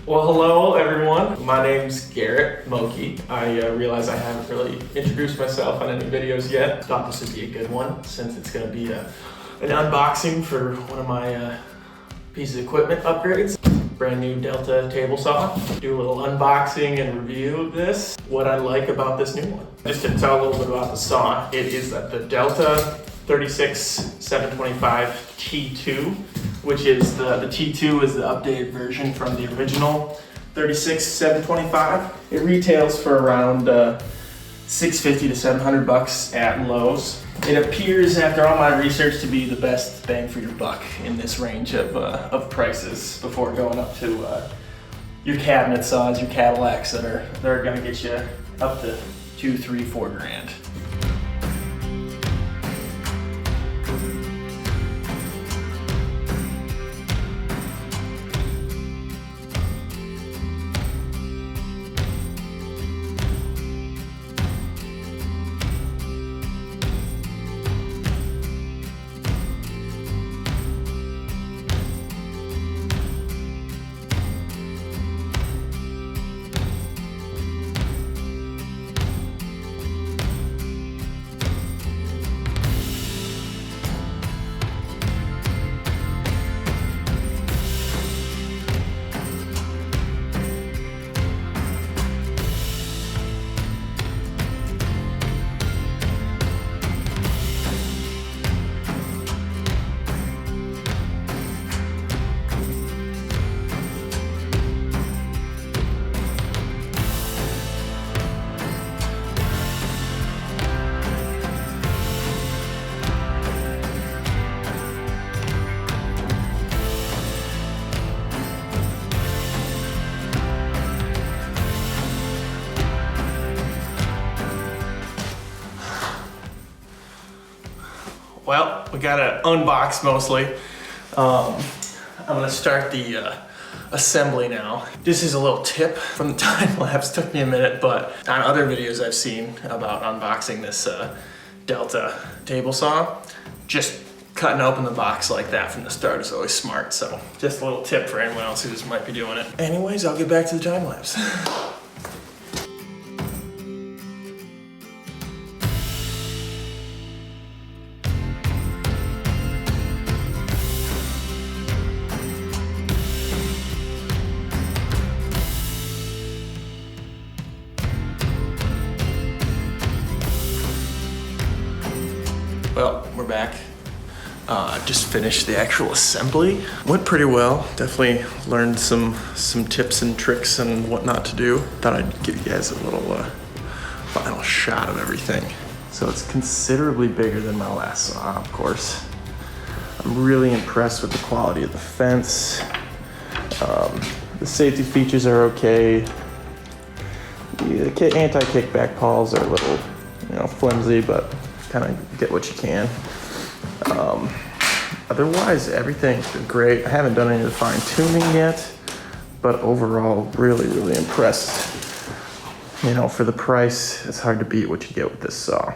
Well, hello everyone. My name's Garrett Moki. I realize I haven't really introduced myself on any videos yet. Thought this would be a good one since it's going to be an unboxing for one of my pieces of equipment upgrades. Brand new Delta table saw. Do a little unboxing and review of this. What I like about this new one. Just to tell a little bit about the saw, it is the Delta 36725 T2. Which is the T2 is the updated version from the original 36725. It retails for around $650 to $700 at Lowe's. It appears, after all my research, to be the best bang for your buck in this range of prices before going up to your cabinet saws, your Cadillacs that are going to get you up to $2, $3, $4 grand. Well, we gotta unbox mostly. I'm gonna start the assembly now. This is a little tip from the time lapse. Took me a minute, but on other videos I've seen about unboxing this Delta table saw, just cutting open the box like that from the start is always smart. So just a little tip for anyone else who might be doing it. Anyways, I'll get back to the time lapse. Well, we're back. Just finished the actual assembly. Went pretty well. Definitely learned some tips and tricks and what not to do. Thought I'd give you guys a little final shot of everything. So it's considerably bigger than my last saw, of course. I'm really impressed with the quality of the fence. The safety features are okay. The anti-kickback pawls are a little, flimsy, but kind of get what you can. Otherwise, everything's been great. I haven't done any of the fine tuning yet, but overall, really, really impressed. For the price, it's hard to beat what you get with this saw.